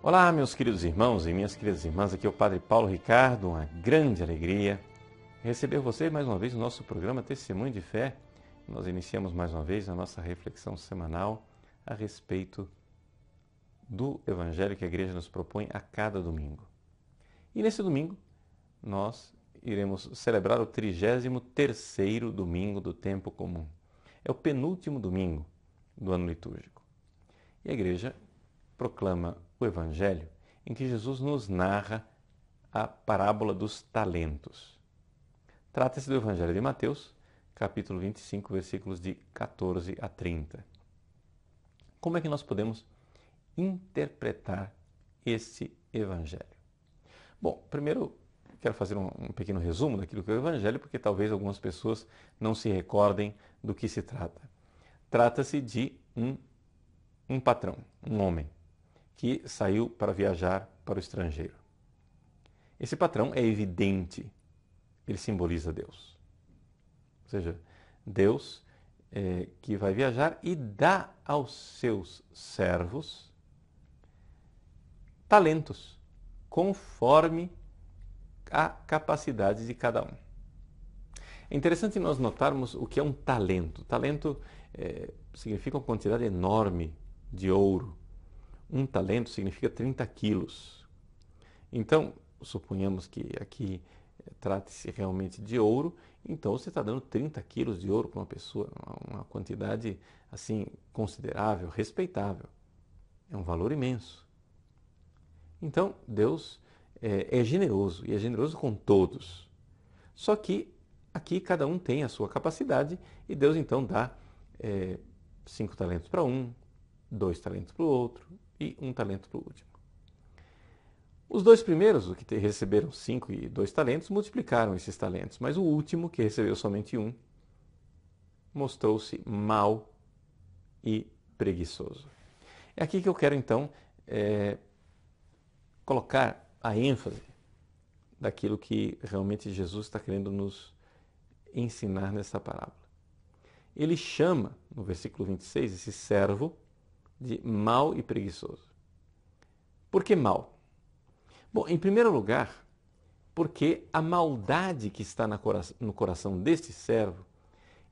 Olá, meus queridos irmãos e minhas queridas irmãs, aqui é o Padre Paulo Ricardo, uma grande alegria receber você mais uma vez no nosso programa Testemunho de Fé. Nós iniciamos mais uma vez a nossa reflexão semanal a respeito do Evangelho que a Igreja nos propõe a cada domingo. E nesse domingo nós iremos celebrar o 33º domingo do tempo comum. É o penúltimo domingo do ano litúrgico. E a Igreja proclama o Evangelho em que Jesus nos narra a parábola dos talentos. Trata-se do Evangelho de Mateus, capítulo 25, versículos de 14 a 30. Como é que nós podemos interpretar esse Evangelho? Bom, primeiro quero fazer um pequeno resumo daquilo que é o Evangelho, porque talvez algumas pessoas não se recordem do que se trata. Trata-se de um patrão, um homem, que saiu para viajar para o estrangeiro. Esse patrão é evidente, ele simboliza Deus. Ou seja, Deus que vai viajar e dá aos seus servos talentos, conforme a capacidade de cada um. É interessante nós notarmos o que é um talento. Talento significa uma quantidade enorme de ouro. Um talento significa 30 quilos. Então, suponhamos que aqui trate-se realmente de ouro, então você está dando 30 quilos de ouro para uma pessoa, uma quantidade assim considerável, respeitável. É um valor imenso. Então, Deus é generoso, e é generoso com todos. Só que aqui cada um tem a sua capacidade, e Deus então dá 5 talentos para um, 2 talentos para o outro, e 1 talento para o último. Os 2 primeiros, o que receberam 5 e 2 talentos, multiplicaram esses talentos, mas o último, que recebeu somente 1, mostrou-se mau e preguiçoso. É aqui que eu quero então colocar a ênfase daquilo que realmente Jesus está querendo nos ensinar nessa parábola. Ele chama, no versículo 26, esse servo de mau e preguiçoso. Por que mau? Bom, em primeiro lugar, porque a maldade que está no coração deste servo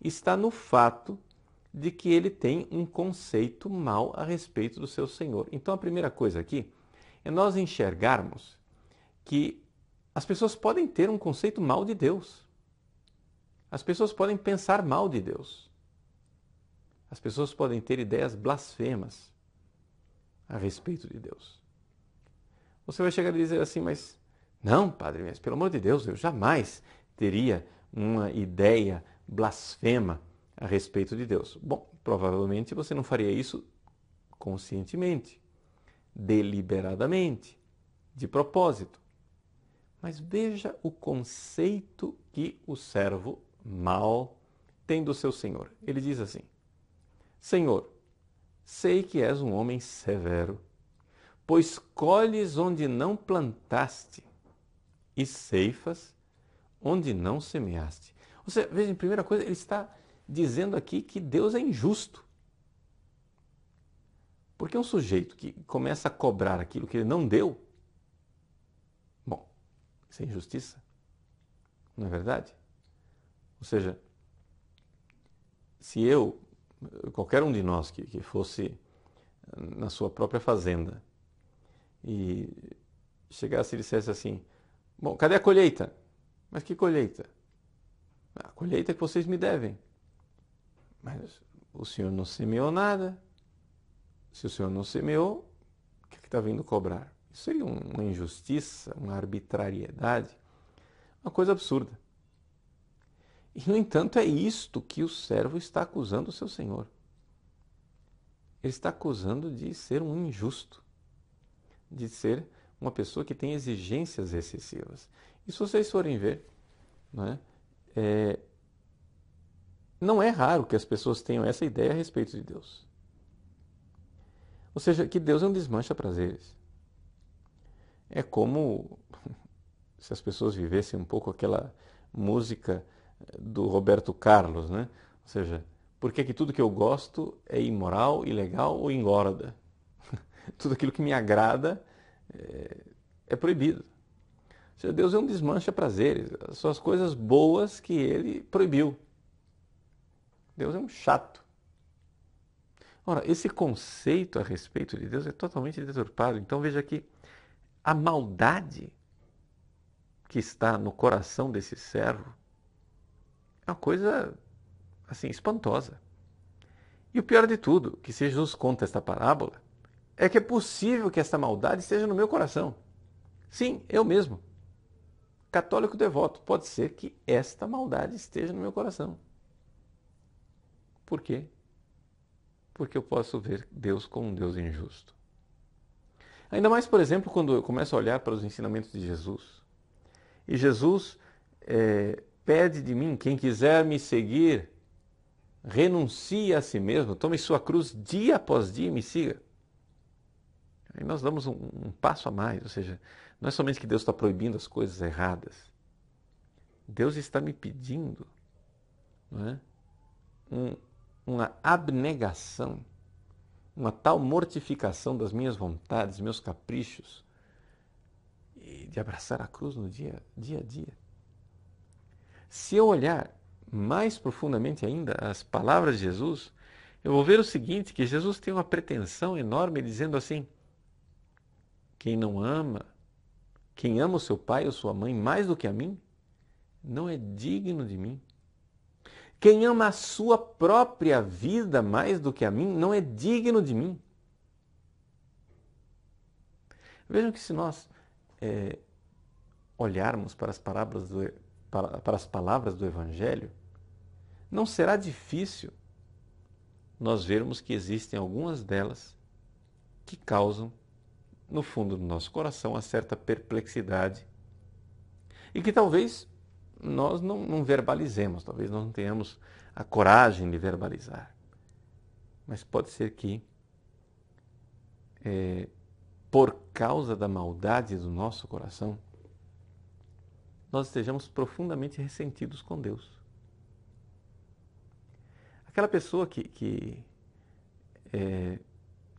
está no fato de que ele tem um conceito mau a respeito do seu Senhor. Então, a primeira coisa aqui é nós enxergarmos que as pessoas podem ter um conceito mau de Deus. As pessoas podem pensar mal de Deus. As pessoas podem ter ideias blasfemas a respeito de Deus. Você vai chegar e dizer assim, mas não, padre, mas pelo amor de Deus, eu jamais teria uma ideia blasfema a respeito de Deus. Bom, provavelmente você não faria isso conscientemente, deliberadamente, de propósito. Mas veja o conceito que o servo mau tem do seu Senhor. Ele diz assim: Senhor, sei que és um homem severo, pois colhes onde não plantaste e ceifas onde não semeaste. Ou seja, veja, em primeira coisa, ele está dizendo aqui que Deus é injusto. Porque um sujeito que começa a cobrar aquilo que ele não deu, bom, isso é injustiça, não é verdade? Ou seja, se qualquer um de nós que fosse na sua própria fazenda e chegasse e dissesse assim, bom, cadê a colheita? Mas que colheita? A colheita que vocês me devem. Mas o senhor não semeou nada. Se o senhor não semeou, o que está vindo cobrar? Isso seria uma injustiça, uma arbitrariedade, uma coisa absurda. E, no entanto, é isto que o servo está acusando o seu senhor. Ele está acusando de ser um injusto, de ser uma pessoa que tem exigências excessivas. E se vocês forem ver, não é raro que as pessoas tenham essa ideia a respeito de Deus. Ou seja, que Deus é um desmancha-prazeres. É como se as pessoas vivessem um pouco aquela música do Roberto Carlos, né? Ou seja, por que tudo que eu gosto é imoral, ilegal ou engorda? Tudo aquilo que me agrada é proibido. Ou seja, Deus é um desmancha-prazeres, são as coisas boas que Ele proibiu. Deus é um chato. Ora, esse conceito a respeito de Deus é totalmente deturpado. Então veja que a maldade que está no coração desse servo é uma coisa assim espantosa. E o pior de tudo, que se Jesus conta esta parábola, é que é possível que esta maldade esteja no meu coração. Sim, eu mesmo, católico devoto, pode ser que esta maldade esteja no meu coração. Por quê? Porque eu posso ver Deus como um Deus injusto. Ainda mais, por exemplo, quando eu começo a olhar para os ensinamentos de Jesus. E Jesus pede de mim, quem quiser me seguir, renuncie a si mesmo, tome sua cruz dia após dia e me siga. Aí nós damos um passo a mais, ou seja, não é somente que Deus está proibindo as coisas erradas. Deus está me pedindo, não é? Uma abnegação, uma tal mortificação das minhas vontades, meus caprichos, e de abraçar a cruz no dia a dia. Se eu olhar mais profundamente ainda as palavras de Jesus, eu vou ver o seguinte, que Jesus tem uma pretensão enorme dizendo assim, quem ama o seu pai ou sua mãe mais do que a mim, não é digno de mim. Quem ama a sua própria vida mais do que a mim, não é digno de mim. Vejam que se nós olharmos para as palavras do Evangelho, não será difícil nós vermos que existem algumas delas que causam, no fundo do nosso coração, uma certa perplexidade e que talvez nós não verbalizemos, talvez nós não tenhamos a coragem de verbalizar. Mas pode ser que, por causa da maldade do nosso coração, nós estejamos profundamente ressentidos com Deus. Aquela pessoa que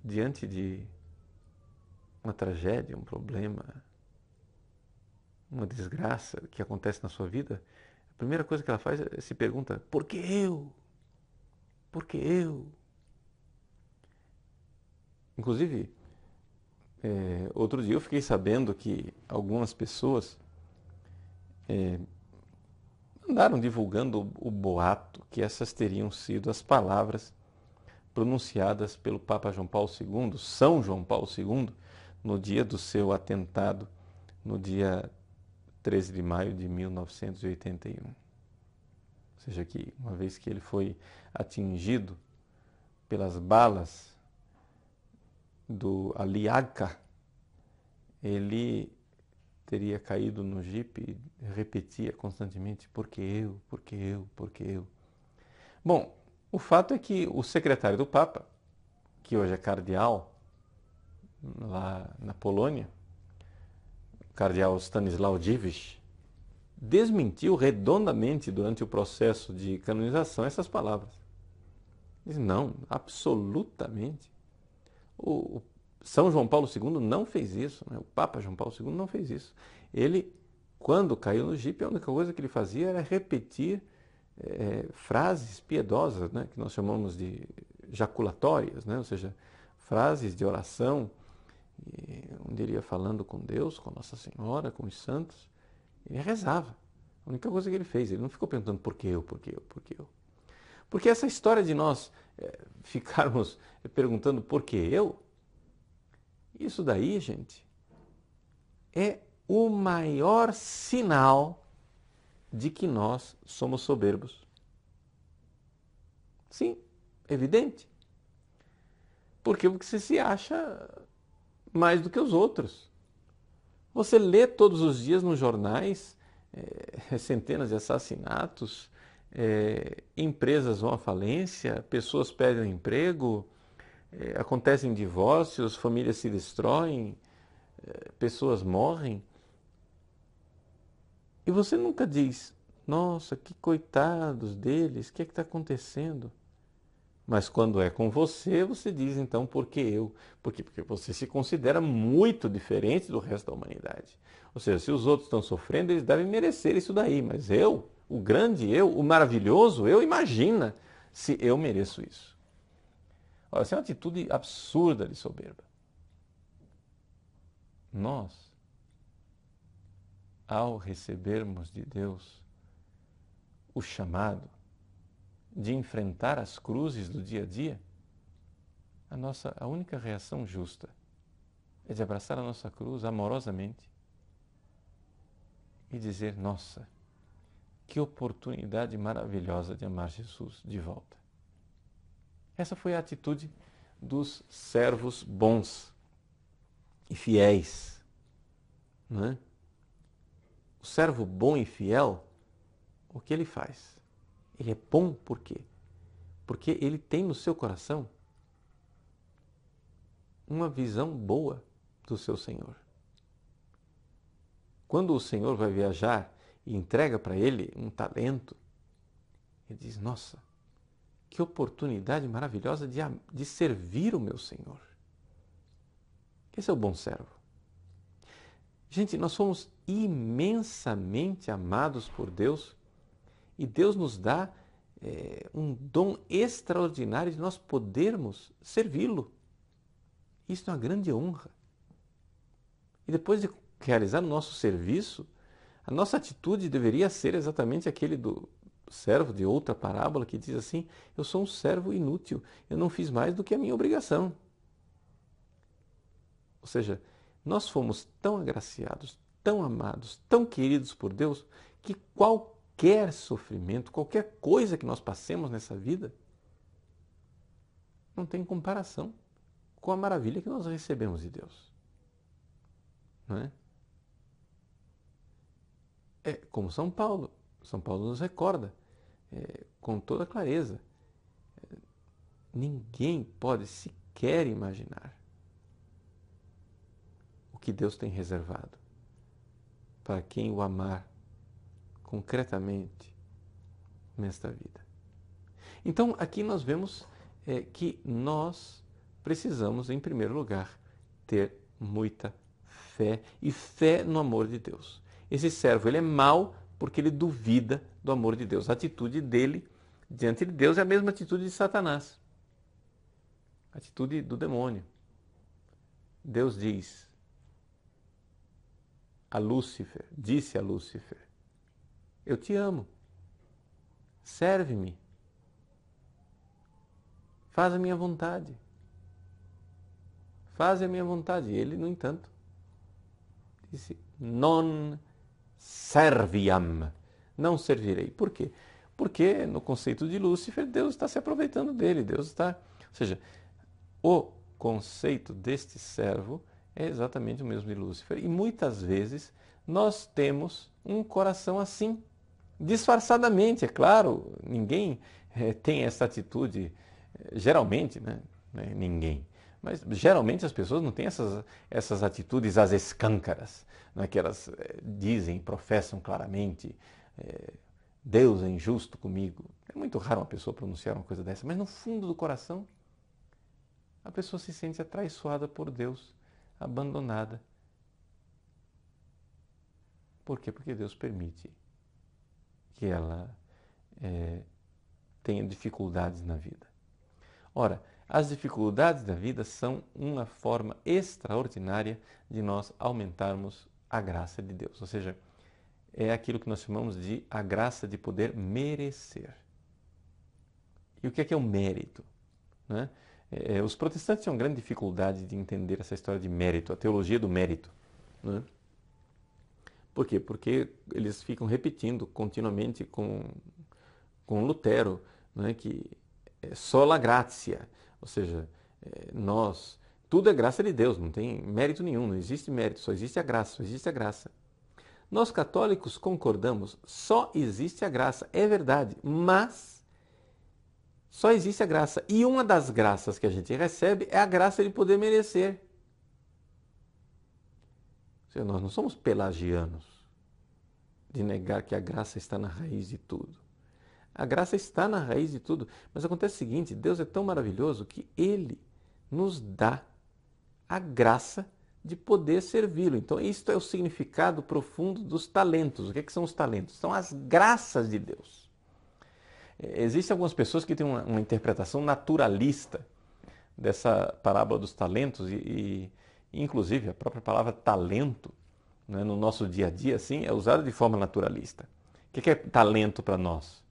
diante de uma tragédia, um problema, uma desgraça que acontece na sua vida, a primeira coisa que ela faz é se pergunta, por que eu? Por que eu? Inclusive, outro dia eu fiquei sabendo que algumas pessoas andaram divulgando o boato que essas teriam sido as palavras pronunciadas pelo Papa João Paulo II, São João Paulo II, no dia do seu atentado, no dia 13 de maio de 1981. Ou seja, que uma vez que ele foi atingido pelas balas do Ali Agca, ele teria caído no jipe e repetia constantemente, porque eu, porque eu, porque eu. Bom, o fato é que o secretário do Papa, que hoje é cardeal lá na Polônia, o cardeal Stanisław Dziwisz, desmentiu redondamente durante o processo de canonização essas palavras. Diz, não, absolutamente. O São João Paulo II não fez isso, né? O Papa João Paulo II não fez isso. Ele, quando caiu no jipe, a única coisa que ele fazia era repetir frases piedosas, né? Que nós chamamos de jaculatórias, né? Ou seja, frases de oração, onde ele ia falando com Deus, com Nossa Senhora, com os santos. Ele rezava. A única coisa que ele fez, ele não ficou perguntando por que eu, por que eu, por que eu. Porque essa história de nós ficarmos perguntando por que eu, isso daí, gente, é o maior sinal de que nós somos soberbos. Sim, evidente. Porque você se acha mais do que os outros. Você lê todos os dias nos jornais centenas de assassinatos, empresas vão à falência, pessoas perdem o emprego, acontecem divórcios, famílias se destroem, pessoas morrem. E você nunca diz, nossa, que coitados deles, o que é que está acontecendo? Mas quando é com você, você diz então, por que eu? Por quê? Porque você se considera muito diferente do resto da humanidade. Ou seja, se os outros estão sofrendo, eles devem merecer isso daí. Mas eu, o grande eu, o maravilhoso eu, imagina se eu mereço isso. Olha, essa é uma atitude absurda de soberba. Nós, ao recebermos de Deus o chamado de enfrentar as cruzes do dia a dia, a única reação justa é de abraçar a nossa cruz amorosamente e dizer, nossa, que oportunidade maravilhosa de amar Jesus de volta. Essa foi a atitude dos servos bons e fiéis. Não é? O servo bom e fiel, o que ele faz? Ele é bom por quê? Porque ele tem no seu coração uma visão boa do seu Senhor. Quando o Senhor vai viajar e entrega para ele um talento, ele diz, nossa, que oportunidade maravilhosa de servir o meu Senhor. Esse é o bom servo. Gente, nós somos imensamente amados por Deus e Deus nos dá um dom extraordinário de nós podermos servi-lo. Isso é uma grande honra. E depois de realizar o nosso serviço, a nossa atitude deveria ser exatamente aquele do servo de outra parábola que diz assim, eu sou um servo inútil, eu não fiz mais do que a minha obrigação. Ou seja, nós fomos tão agraciados, tão amados, tão queridos por Deus, que qualquer sofrimento, qualquer coisa que nós passemos nessa vida, não tem comparação com a maravilha que nós recebemos de Deus. Não é? É como São Paulo. São Paulo nos recorda com toda clareza. Ninguém pode sequer imaginar o que Deus tem reservado para quem o amar concretamente nesta vida. Então, aqui nós vemos que nós precisamos, em primeiro lugar, ter muita fé e fé no amor de Deus. Esse servo, ele é mau porque ele duvida do amor de Deus. A atitude dele diante de Deus é a mesma atitude de Satanás. A atitude do demônio. Deus diz a Lúcifer, disse a Lúcifer, eu te amo, serve-me, faz a minha vontade. Faz a minha vontade. E ele, no entanto, disse, non serviam, não servirei. Por quê? Porque no conceito de Lúcifer, Deus está se aproveitando dele. Ou seja, o conceito deste servo é exatamente o mesmo de Lúcifer. E muitas vezes nós temos um coração assim, disfarçadamente, é claro, ninguém tem essa atitude, geralmente, né? Ninguém. Mas geralmente as pessoas não têm essas atitudes às escâncaras, né, que elas dizem, professam claramente, Deus é injusto comigo. É muito raro uma pessoa pronunciar uma coisa dessa, mas no fundo do coração a pessoa se sente atraiçoada por Deus, abandonada. Por quê? Porque Deus permite que ela tenha dificuldades na vida. Ora, as dificuldades da vida são uma forma extraordinária de nós aumentarmos a graça de Deus. Ou seja, é aquilo que nós chamamos de a graça de poder merecer. E o que é o mérito? Né? Os protestantes têm uma grande dificuldade de entender essa história de mérito, a teologia do mérito. Né? Por quê? Porque eles ficam repetindo continuamente com Lutero, né, que é sola gratia, ou seja, tudo é graça de Deus, não tem mérito nenhum, não existe mérito, só existe a graça, só existe a graça. Nós católicos concordamos, só existe a graça, é verdade, mas só existe a graça. E uma das graças que a gente recebe é a graça de poder merecer. Ou seja, nós não somos pelagianos de negar que a graça está na raiz de tudo. A graça está na raiz de tudo. Mas acontece o seguinte, Deus é tão maravilhoso que Ele nos dá a graça de poder servi-lo. Então, isto é o significado profundo dos talentos. O que são os talentos? São as graças de Deus. Existem algumas pessoas que têm uma interpretação naturalista dessa parábola dos talentos inclusive, a própria palavra talento, né, no nosso dia a dia, assim, é usada de forma naturalista. O que é talento para nós?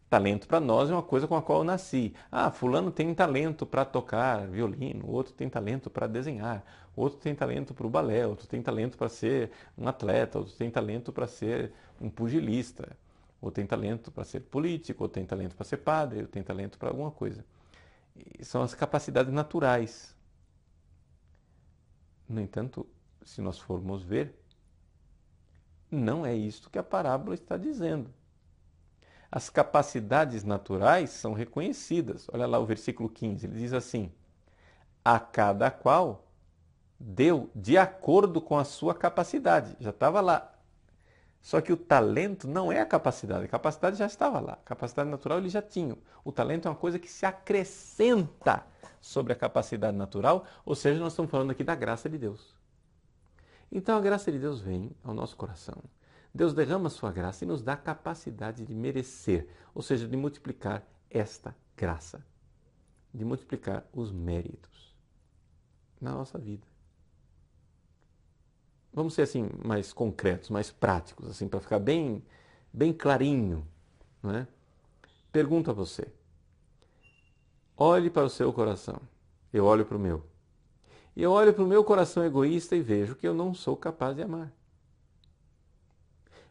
Talento para nós é uma coisa com a qual eu nasci. Ah, fulano tem talento para tocar violino, outro tem talento para desenhar, outro tem talento para o balé, outro tem talento para ser um atleta, outro tem talento para ser um pugilista, ou tem talento para ser político, ou tem talento para ser padre, ou tem talento para alguma coisa. E são as capacidades naturais. No entanto, se nós formos ver, não é isto que a parábola está dizendo. As capacidades naturais são reconhecidas. Olha lá o versículo 15, ele diz assim: a cada qual deu de acordo com a sua capacidade. Já estava lá. Só que o talento não é a capacidade já estava lá. A capacidade natural ele já tinha. O talento é uma coisa que se acrescenta sobre a capacidade natural, ou seja, nós estamos falando aqui da graça de Deus. Então a graça de Deus vem ao nosso coração. Deus derrama a sua graça e nos dá a capacidade de merecer, ou seja, de multiplicar esta graça, de multiplicar os méritos na nossa vida. Vamos ser assim mais concretos, mais práticos, assim para ficar bem clarinho, não é? Pergunto a você. Olhe para o seu coração. Eu olho para o meu. E eu olho para o meu coração egoísta e vejo que eu não sou capaz de amar.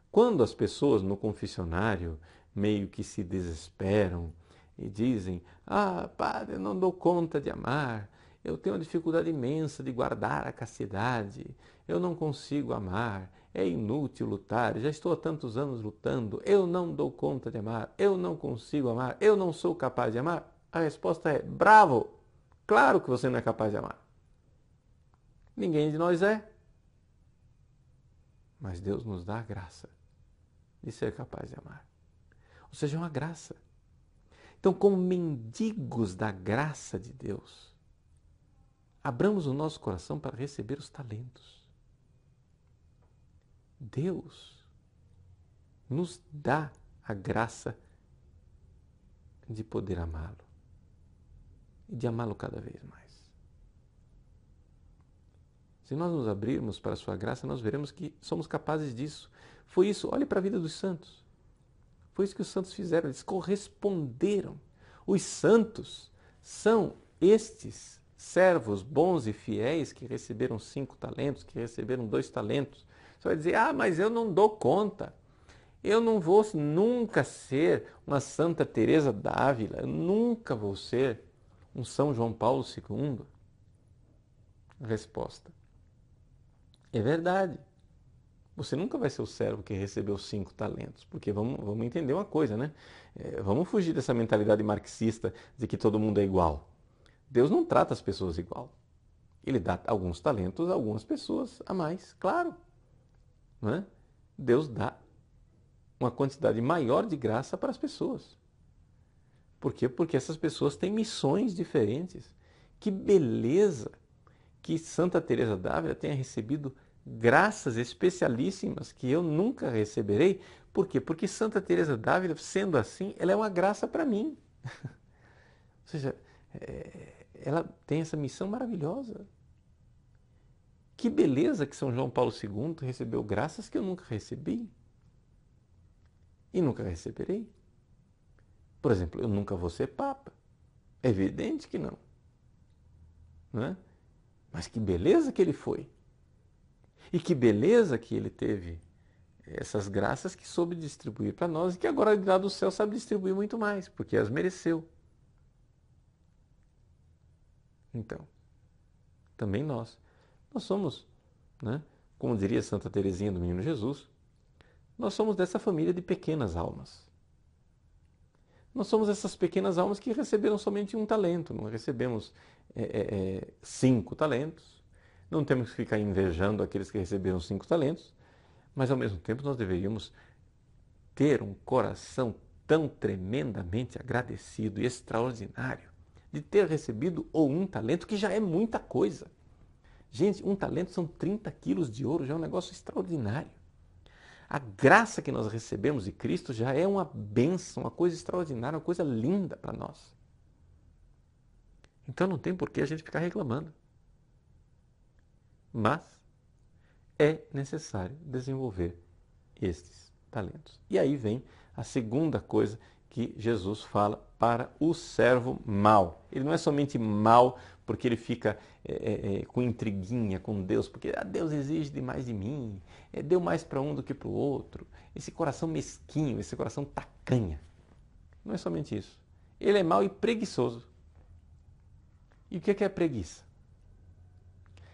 Quando as pessoas no confessionário meio que se desesperam e dizem: ah, padre, eu não dou conta de amar, eu tenho uma dificuldade imensa de guardar a castidade, eu não consigo amar, é inútil lutar, já estou há tantos anos lutando, eu não dou conta de amar, eu não consigo amar, eu não sou capaz de amar. A resposta é: bravo! Claro que você não é capaz de amar. Ninguém de nós é. Mas Deus nos dá a graça de ser capaz de amar. Ou seja, é uma graça. Então, como mendigos da graça de Deus, abramos o nosso coração para receber os talentos. Deus nos dá a graça de poder amá-lo e de amá-lo cada vez mais. Se nós nos abrirmos para a sua graça, nós veremos que somos capazes disso. Foi isso, olhe para a vida dos santos. Foi isso que os santos fizeram, eles corresponderam. Os santos são estes servos bons e fiéis que receberam 5 talentos, que receberam 2 talentos. Você vai dizer: ah, mas eu não dou conta. Eu não vou nunca ser uma Santa Teresa d'Ávila, eu nunca vou ser um São João Paulo II. Resposta: é verdade. Você nunca vai ser o servo que recebeu 5 talentos, porque vamos entender uma coisa, né? Vamos fugir dessa mentalidade marxista de que todo mundo é igual. Deus não trata as pessoas igual. Ele dá alguns talentos a algumas pessoas a mais, claro. Não é? Deus dá uma quantidade maior de graça para as pessoas. Por quê? Porque essas pessoas têm missões diferentes. Que beleza que Santa Teresa d'Ávila tenha recebido graças especialíssimas que eu nunca receberei. Por quê? Porque Santa Teresa d'Ávila, sendo assim, ela é uma graça para mim. Ou seja, ela tem essa missão maravilhosa. Que beleza que São João Paulo II recebeu graças que eu nunca recebi. E nunca receberei. Por exemplo, eu nunca vou ser Papa. É evidente que não. Não é? Mas que beleza que ele foi. E que beleza que ele teve essas graças que soube distribuir para nós e que agora lá do céu sabe distribuir muito mais, porque as mereceu. Então, também nós somos, né, como diria Santa Teresinha do Menino Jesus, nós somos dessa família de pequenas almas. Nós somos essas pequenas almas que receberam somente um talento, não recebemos 5 talentos. Não temos que ficar invejando aqueles que receberam 5 talentos, mas ao mesmo tempo nós deveríamos ter um coração tão tremendamente agradecido e extraordinário de ter recebido um talento, que já é muita coisa. Gente, um talento são 30 quilos de ouro, já é um negócio extraordinário. A graça que nós recebemos de Cristo já é uma bênção, uma coisa extraordinária, uma coisa linda para nós. Então não tem por que a gente ficar reclamando. Mas é necessário desenvolver estes talentos. E aí vem a segunda coisa que Jesus fala para o servo mau. Ele não é somente mau porque ele fica com intriguinha com Deus, porque Deus exige demais de mim, deu mais para um do que para o outro. Esse coração mesquinho, esse coração tacanha. Não é somente isso. Ele é mau e preguiçoso. E o que é preguiça?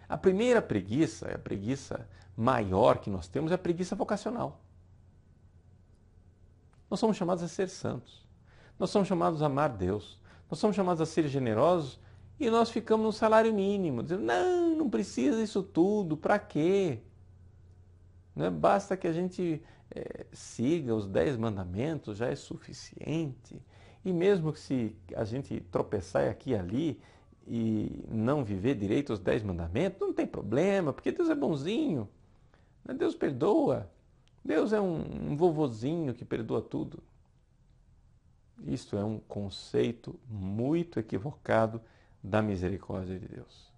A primeira preguiça, a preguiça maior que nós temos, é a preguiça vocacional. Nós somos chamados a ser santos. Nós somos chamados a amar Deus. Nós somos chamados a ser generosos e nós ficamos no salário mínimo, dizendo, não precisa disso tudo, para quê? Não é? Basta que a gente siga os 10 mandamentos, já é suficiente. E mesmo que se a gente tropeçar aqui e ali e não viver direito os 10 mandamentos, não tem problema, porque Deus é bonzinho. Deus perdoa. Deus é um vovozinho que perdoa tudo. Isto é um conceito muito equivocado da misericórdia de Deus.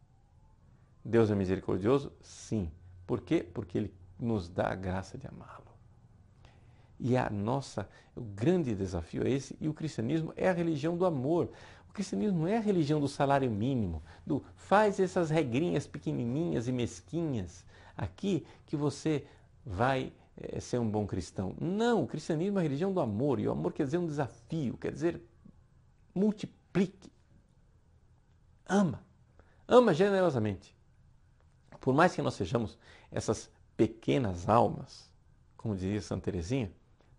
Deus é misericordioso? Sim. Por quê? Porque Ele nos dá a graça de amá-lo. E o grande desafio é esse, e o cristianismo é a religião do amor. O cristianismo não é a religião do salário mínimo, do faz essas regrinhas pequenininhas e mesquinhas aqui que você vai ser um bom cristão. Não, o cristianismo é a religião do amor, e o amor quer dizer um desafio, quer dizer multiplique. Ama generosamente. Por mais que nós sejamos essas pequenas almas, como dizia Santa Teresinha,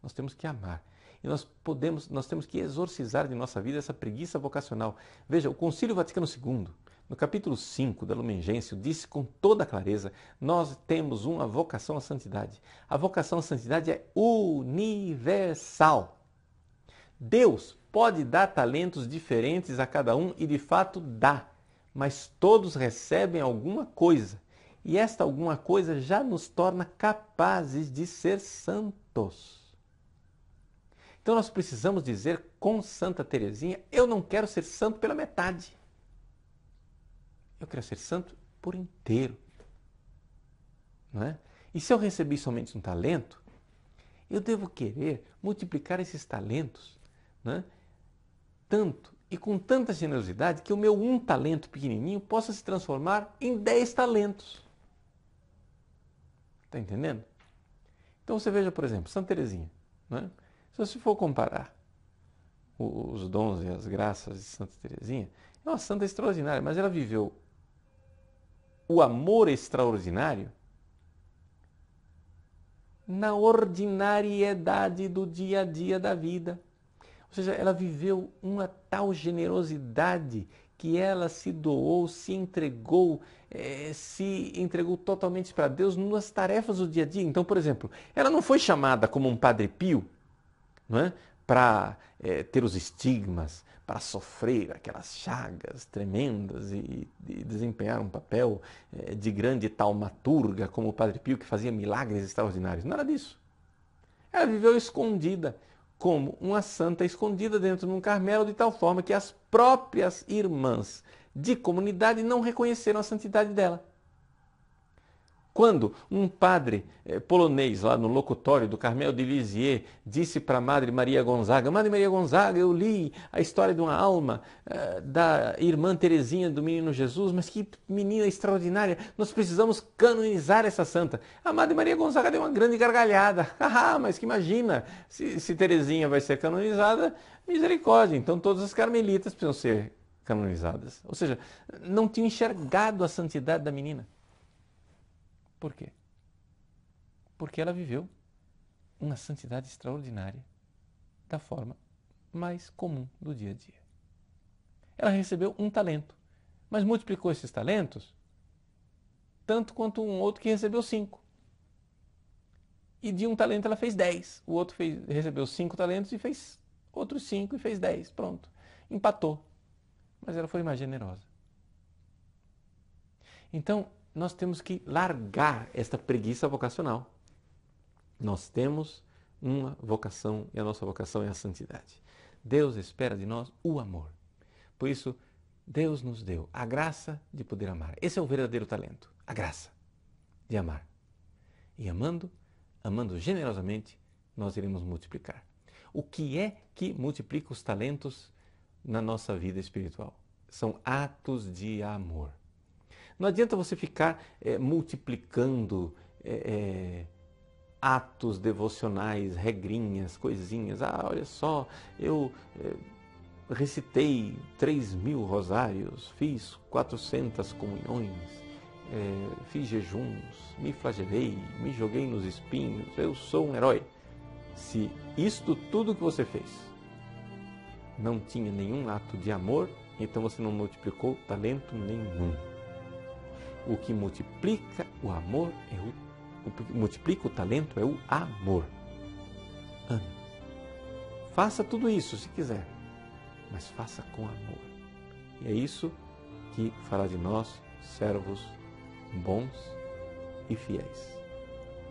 nós temos que amar. E nós temos que exorcizar de nossa vida essa preguiça vocacional. Veja, o Concílio Vaticano II, no capítulo 5 da Lumen Gentium, disse com toda clareza, nós temos uma vocação à santidade. A vocação à santidade é universal. Deus pode dar talentos diferentes a cada um e de fato dá, mas todos recebem alguma coisa. E esta alguma coisa já nos torna capazes de ser santos. Então nós precisamos dizer com Santa Teresinha, eu não quero ser santo pela metade. Eu quero ser santo por inteiro. Não é? E se eu recebi somente um talento, eu devo querer multiplicar esses talentos, não é? Tanto e com tanta generosidade que o meu um talento pequenininho possa se transformar em 10 talentos. Está entendendo? Então você veja, por exemplo, Santa Teresinha. Não é? Se você for comparar os dons e as graças de Santa Teresinha, é uma santa extraordinária, mas ela viveu o amor extraordinário na ordinariedade do dia a dia da vida. Ou seja, ela viveu uma tal generosidade que ela se doou, se entregou totalmente para Deus nas tarefas do dia a dia. Então, por exemplo, ela não foi chamada como um Padre Pio, não é? Para ter os estigmas, para sofrer aquelas chagas tremendas e desempenhar um papel de grande taumaturga como o Padre Pio, que fazia milagres extraordinários. Nada disso. Ela viveu escondida, como uma santa escondida dentro de um Carmelo, de tal forma que as próprias irmãs de comunidade não reconheceram a santidade dela. Quando um padre polonês lá no locutório do Carmelo de Lisieux disse para a Madre Maria Gonzaga, Madre Maria Gonzaga, eu li a história de uma alma da irmã Teresinha do Menino Jesus, mas que menina extraordinária, nós precisamos canonizar essa santa. A Madre Maria Gonzaga deu uma grande gargalhada. Mas que imagina, se Teresinha vai ser canonizada, misericórdia, então todas as carmelitas precisam ser canonizadas. Ou seja, não tinham enxergado a santidade da menina. Por quê? Porque ela viveu uma santidade extraordinária da forma mais comum do dia a dia. Ela recebeu um talento, mas multiplicou esses talentos tanto quanto um outro que recebeu 5. E de um talento ela fez 10. O outro recebeu 5 talentos e fez outros 5 e fez 10, pronto. Empatou. Mas ela foi mais generosa. Então, nós temos que largar esta preguiça vocacional. Nós temos uma vocação e a nossa vocação é a santidade. Deus espera de nós o amor. Por isso, Deus nos deu a graça de poder amar. Esse é o verdadeiro talento, a graça de amar. E amando generosamente, nós iremos multiplicar. O que é que multiplica os talentos na nossa vida espiritual? São atos de amor. Não adianta você ficar multiplicando atos devocionais, regrinhas, coisinhas. Olha só, eu recitei 3.000 rosários, fiz 400 comunhões, fiz jejuns, me flagelei, me joguei nos espinhos, eu sou um herói. Se isto tudo que você fez não tinha nenhum ato de amor, então você não multiplicou talento nenhum. O que multiplica o amor multiplica o talento é o amor. Ame. Faça tudo isso se quiser, mas faça com amor. E é isso que fará de nós servos bons e fiéis.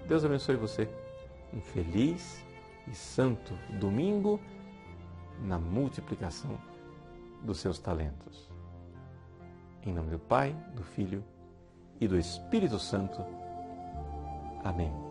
Deus abençoe você. Um feliz e santo domingo na multiplicação dos seus talentos. Em nome do Pai, do Filho e do Espírito Santo. Amém.